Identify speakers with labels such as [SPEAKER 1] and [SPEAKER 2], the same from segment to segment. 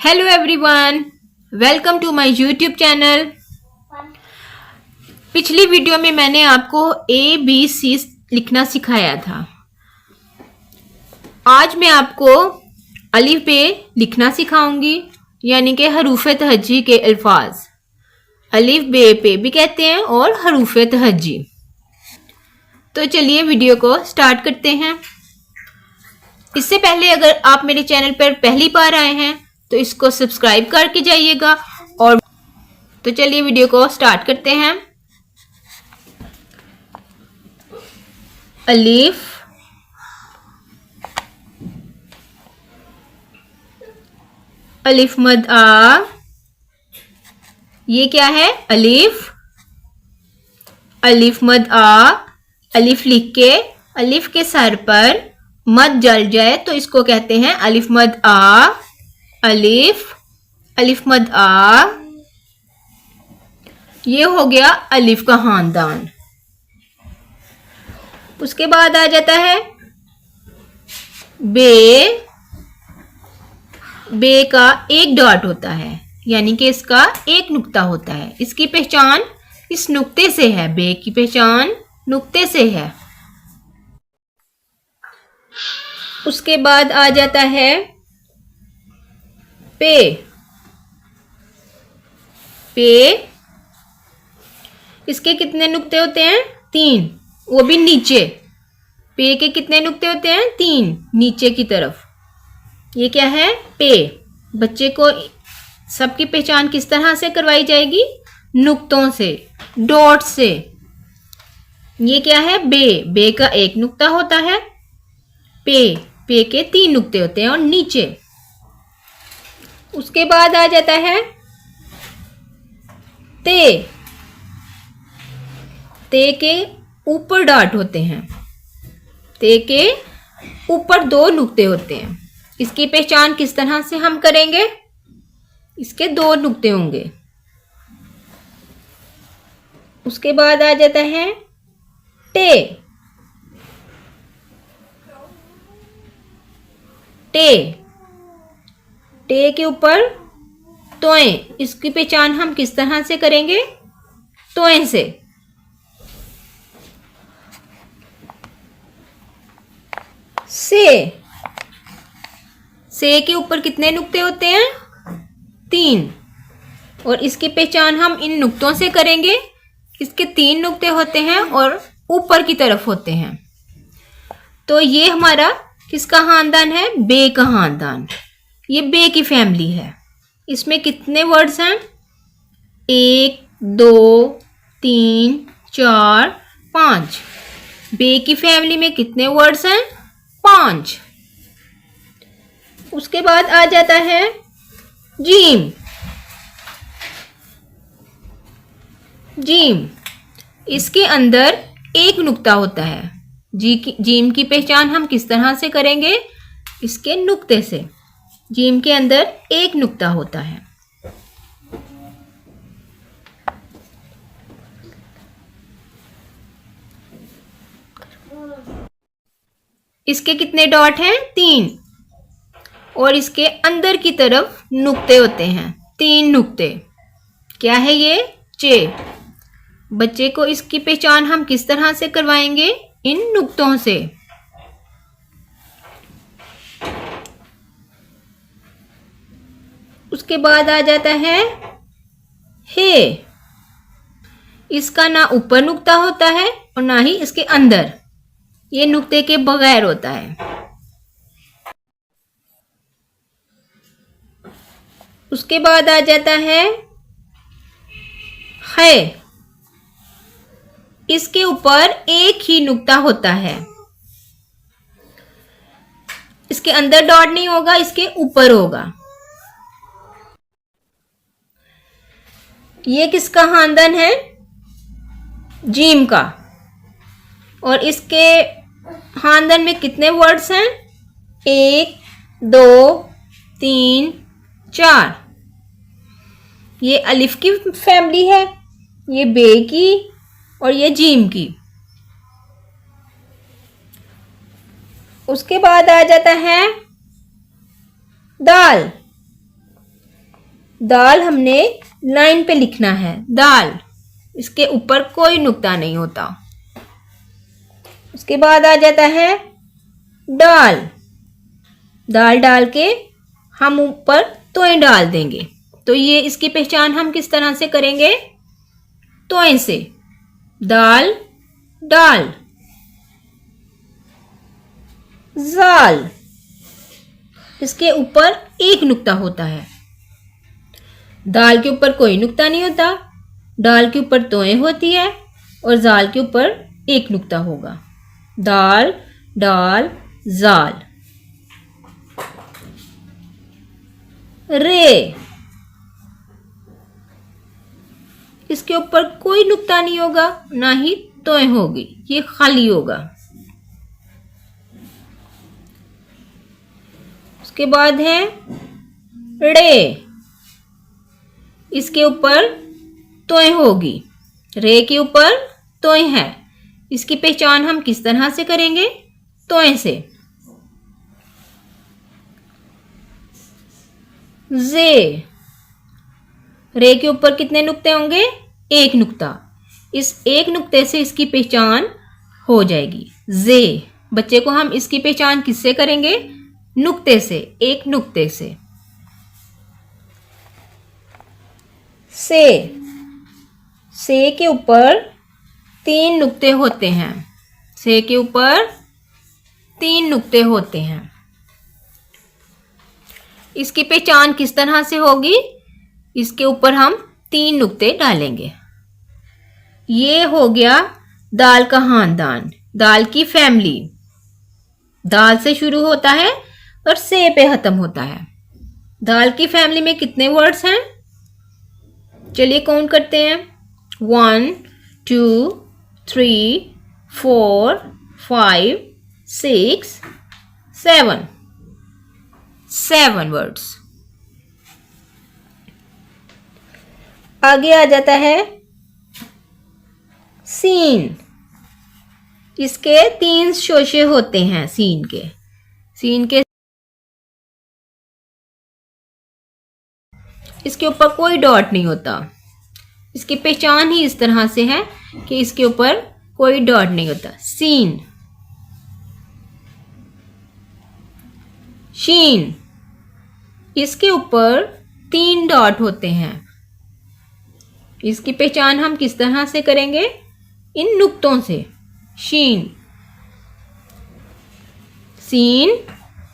[SPEAKER 1] Hello everyone, welcome to my YouTube channel. पिछली video में मैंने आपको ABC लिखना सिखाया था। आज मैं आपको अलिफ बे लिखना सिखाऊंगी, यानी कि हरूफ तहज्जी के अल्फाज। अलिफ बे पे भी कहते हैं और हरूफ तहज्जी। तो चलिए वीडियो को स्टार्ट करते हैं। इससे पहले अगर आप मेरे चैनल पर पहली बार आए हैं तो इसको सब्सक्राइब करके जाइएगा। और तो चलिए वीडियो को स्टार्ट करते हैं। अलिफ, अलिफ मद आ, ये क्या है? अलिफ। अलिफ मद आ, अलिफ लिख के अलिफ के सर पर मद जल जाए तो इसको कहते हैं अलिफ मद आ। अलिफ, अलिफ मद आ, ये हो गया अलिफ का खानदान। उसके बाद आ जाता है बे। बे का एक डॉट होता है, यानी कि इसका एक नुक्ता होता है। इसकी पहचान इस नुक्ते से है। बे की पहचान नुक्ते से है। उसके बाद आ जाता है पे। पे, इसके कितने नुक्ते होते हैं? 3, वो भी नीचे। पे के कितने नुक्ते होते हैं? 3, नीचे की तरफ। ये क्या है? पे। बच्चे को सबकी पहचान किस तरह से करवाई जाएगी? नुक्तों से, डॉट से। ये क्या है? बे। बे का एक नुक्ता होता है। पे के 3 नुक्ते होते हैं और नीचे। उसके बाद आ जाता है ते। ते के ऊपर डॉट होते हैं। ते के ऊपर 2 नुक्ते होते हैं। इसकी पहचान किस तरह से हम करेंगे? इसके 2 नुक्ते होंगे। उसके बाद आ जाता है टे। टे, टे के ऊपर तोए। इसकी पहचान हम किस तरह से करेंगे? तोए से। से के ऊपर कितने नुक्ते होते हैं? 3, और इसकी पहचान हम इन नुक्तों से करेंगे। इसके 3 नुक्ते होते हैं और ऊपर की तरफ होते हैं। तो ये हमारा किसका खानदान है? बे का खानदान। ये बे की फैमिली है। इसमें कितने वर्ड्स हैं? 1, 2, 3, 4, 5। बे की फैमिली में कितने वर्ड्स हैं? 5। उसके बाद आ जाता है जीम। जीम, इसके अंदर एक नुक्ता होता है। जीम की पहचान हम किस तरह से करेंगे? इसके नुक्ते से। जीम के अंदर एक नुक्ता होता है। इसके कितने डॉट हैं? 3, और इसके अंदर की तरफ नुक्ते होते हैं। 3 नुक्ते। क्या है ये? चे। बच्चे को इसकी पहचान हम किस तरह से करवाएंगे? इन नुक्तों से। उसके बाद आ जाता है हे। इसका ना ऊपर नुक्ता होता है और ना ही इसके अंदर। ये नुक्ते के बगैर होता है। उसके बाद आ जाता है है। इसके ऊपर एक ही नुक्ता होता है। इसके अंदर डॉट नहीं होगा, इसके ऊपर होगा। ये किसका खानदान है? जीम का। और इसके खानदान में कितने वर्ड्स हैं? 1, 2, 3, 4। ये अलिफ की फैमिली है, ये बे की और ये जीम की। उसके बाद आ जाता है दाल। दाल हमने लाइन पे लिखना है, दाल, इसके ऊपर कोई नुक्ता नहीं होता। उसके बाद आ जाता है डाल, दाल डाल के हम ऊपर तोय डाल देंगे। तो ये इसकी पहचान हम किस तरह से करेंगे? तोय से, दाल डाल। जाल, इसके ऊपर एक नुक्ता होता है, दाल के ऊपर कोई नुक्ता नहीं होता, दाल के ऊपर तोय होती है और जाल के ऊपर एक नुक्ता होगा। दाल डाल जाल। रे, इसके ऊपर कोई नुक्ता नहीं होगा, ना ही तोय होगी, ये खाली होगा। उसके बाद है रे, इसके ऊपर तोय होगी, रे के ऊपर तोय है, इसकी पहचान हम किस तरह से करेंगे? तोय से। जे, रे के ऊपर कितने नुक्ते होंगे? एक नुक्ता, इस एक नुक्ते से इसकी पहचान हो जाएगी जे। बच्चे को हम इसकी पहचान किससे करेंगे? नुक्ते से, एक नुक्ते से। से के ऊपर तीन नुक्ते होते हैं, से के ऊपर तीन नुक्ते होते हैं, इसकी पहचान किस तरह से होगी? इसके ऊपर हम तीन नुक्ते डालेंगे। ये हो गया दाल का खानदान, दाल की फैमिली। दाल से शुरू होता है और से पे खत्म होता है। दाल की फैमिली में कितने वर्ड्स हैं? चलिए काउंट करते हैं। 1 2 3 4 5 6 7, 7 वर्ड्स। आगे आ जाता है सीन, इसके 3 शोशे होते हैं सीन के। इसके ऊपर कोई डॉट नहीं होता, इसकी पहचान ही इस तरह से है कि इसके ऊपर कोई डॉट नहीं होता। सीन। शीन, इसके ऊपर 3 डॉट होते हैं, इसकी पहचान हम किस तरह से करेंगे? इन नुक्तों से। शीन, सीन,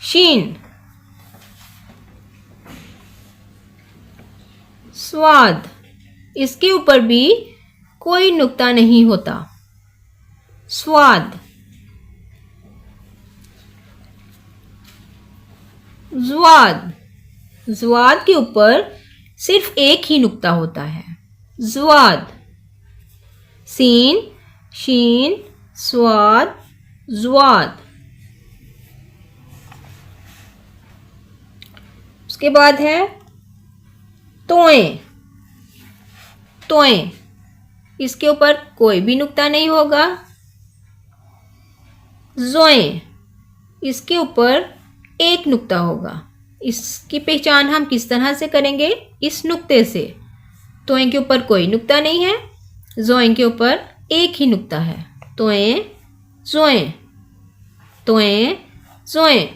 [SPEAKER 1] शीन। स्वाद, इसके ऊपर भी कोई नुक्ता नहीं होता। स्वाद। ज्वाद, ज्वाद के ऊपर सिर्फ एक ही नुक्ता होता है। ज्वाद। सीन, शीन, स्वाद, ज्वाद। उसके बाद है तोय। तोय, इसके ऊपर कोई भी नुक्ता नहीं होगा। जोय, इसके ऊपर एक नुक्ता होगा, इसकी पहचान हम किस तरह से करेंगे? इस नुक्ते से। तोय के ऊपर कोई नुक्ता नहीं है, जोय के ऊपर एक ही नुक्ता है। तोय, जोय, तोय, जोय।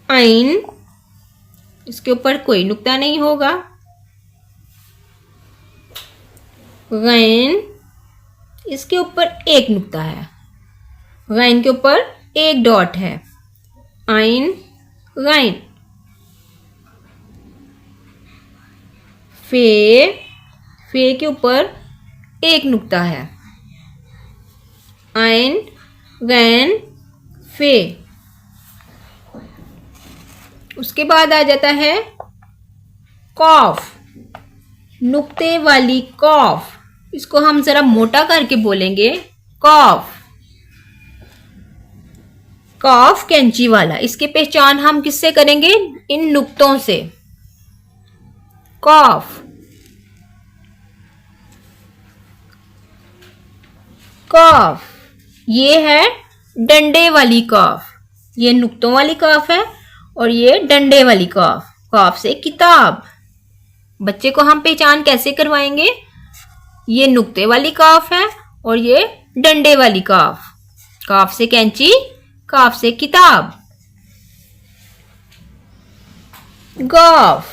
[SPEAKER 1] आइन, इसके ऊपर कोई नुक्ता नहीं होगा। गैन, इसके ऊपर एक नुक्ता है, गैन के ऊपर एक डॉट है। आइन, गैन। फे, फे के ऊपर एक नुक्ता है। आइन, गैन, फे। उसके बाद आ जाता है कॉफ, नुक्ते वाली कॉफ। इसको हम जरा मोटा करके बोलेंगे, कॉफ। कॉफ कैंची वाला, इसकी पहचान हम किससे करेंगे? इन नुक्तों से। कॉफ। कॉफ, ये है डंडे वाली कॉफ, ये नुक्तों वाली कॉफ है और ये डंडे वाली काफ, काफ से किताब। बच्चे को हम पहचान कैसे करवाएंगे? ये नुक्ते वाली काफ है और ये डंडे वाली काफ। काफ से कैंची, काफ से किताब। गाफ,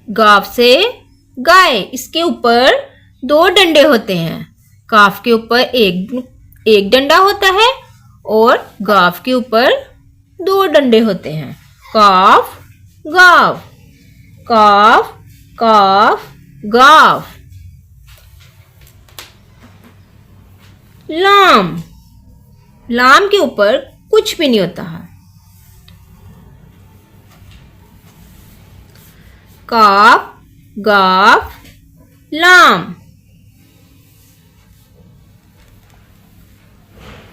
[SPEAKER 1] गाफ से गाय। इसके ऊपर दो डंडे होते हैं। काफ के ऊपर एक डंडा होता है और गाफ के ऊपर दो डंडे होते हैं। काफ गाफ, काफ काफ गाफ। लाम, लाम के ऊपर कुछ भी नहीं होता है। काफ गाफ लाम।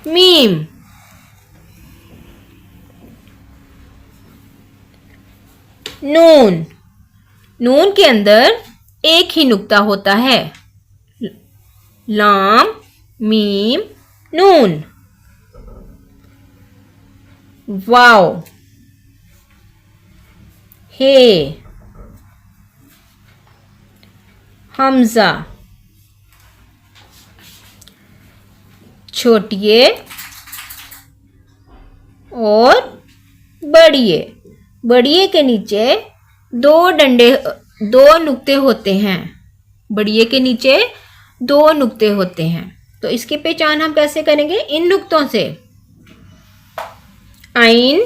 [SPEAKER 1] मीम, नून, नून के अंदर एक ही नुक्ता होता है। लाम मीम नून। वाव, हे, हमजा। छोटिए और बड़िए। बड़िए के नीचे दो नुक्ते होते हैं। बड़िए के नीचे दो नुक्ते होते हैं। तो इसकी पहचान हम कैसे करेंगे? इन नुक्तों से। आइन,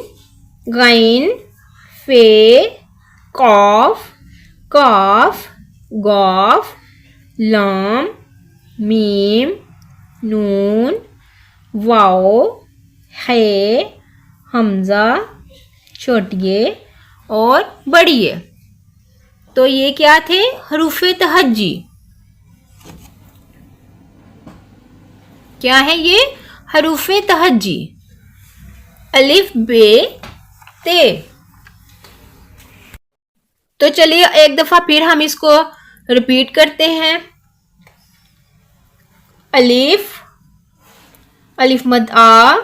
[SPEAKER 1] गाइन, फे, कॉफ, काफ, गॉफ, लाम, मीम, नून, वाओ, है, हमजा, छोटिए और बड़िए। तो ये क्या थे? हरूफ तहज्जी। क्या है ये? हरूफ तहज्जी। अलिफ बे ते। तो चलिए एक दफा फिर हम इसको रिपीट करते हैं। अलिफ, अलिफ मद आ।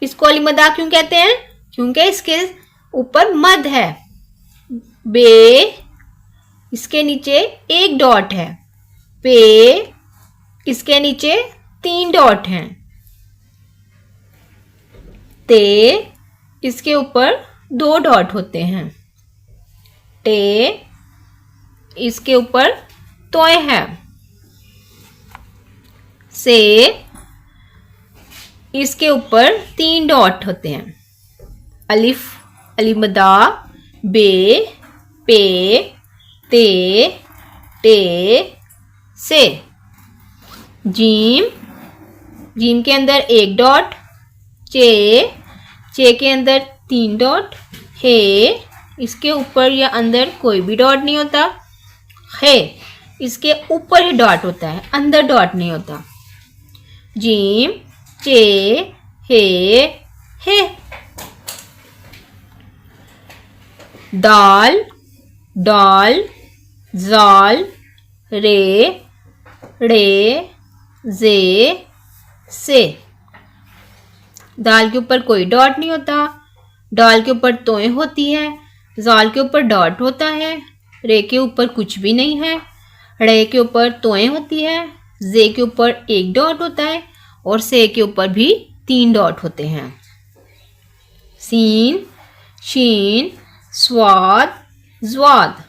[SPEAKER 1] इसको अलिफ मद आ क्यों कहते हैं? क्योंकि इसके ऊपर मद है। बे, इसके नीचे एक डॉट है। पे, इसके नीचे 3 डॉट हैं। ते, इसके ऊपर 2 डॉट होते हैं। टे, इसके ऊपर तोय है। से, इसके ऊपर 3 डॉट होते हैं। अलिफ, अलिफ मदा, बे, पे, ते, टे, से। जीम, जीम के अंदर 1 डॉट। चे, चे के अंदर 3 डॉट। हे, इसके ऊपर या अंदर कोई भी डॉट नहीं होता। है, इसके ऊपर ही डॉट होता है, अंदर डॉट नहीं होता। जीम, चे, हे। दाल, डाल, जाल, रे, रे, जे, से। दाल के ऊपर कोई डॉट नहीं होता। डाल के ऊपर तोय होती है। जाल के ऊपर डॉट होता है। रे के ऊपर कुछ भी नहीं है। रे के ऊपर तोय होती है। जे के ऊपर 1 डॉट होता है और से के ऊपर भी 3 डॉट होते हैं। सीन, शीन, स्वाद, ज्वाद।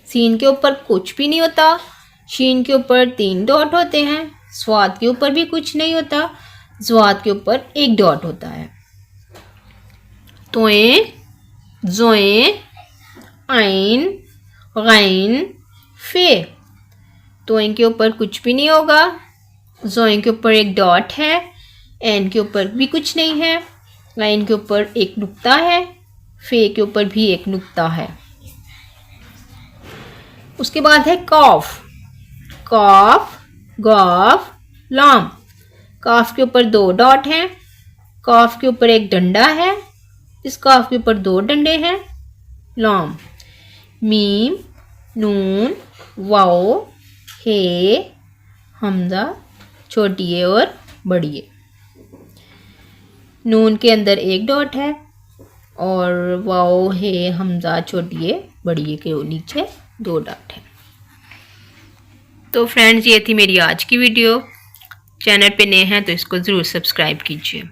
[SPEAKER 1] सीन के ऊपर कुछ भी नहीं होता। शीन के ऊपर 3 डॉट होते हैं। स्वाद के ऊपर भी कुछ नहीं होता। ज्वाद के ऊपर 1 डॉट होता है। तोए, जोए, आइन, गैन, फे। तोए के ऊपर कुछ भी नहीं होगा। जोए के ऊपर 1 डॉट है। एन के ऊपर भी कुछ नहीं है। गैन के ऊपर 1 नुक्ता है। फे के ऊपर भी 1 नुक्ता है। उसके बाद है कॉफ। कॉफ, गॉफ, लाम। काफ के ऊपर 2 डॉट हैं। काफ के ऊपर 1 डंडा है। इस काफ के ऊपर 2 डंडे हैं। लाम, मीम, नून, वाओ, हे, हमजा, छोटिए और बड़िए। नून के अंदर एक डॉट है और वाओ है हमजा छोटी है बड़ी है के नीचे 2 डॉट है। तो फ्रेंड्स ये थी मेरी आज की वीडियो। चैनल पे नए हैं तो इसको ज़रूर सब्सक्राइब कीजिए।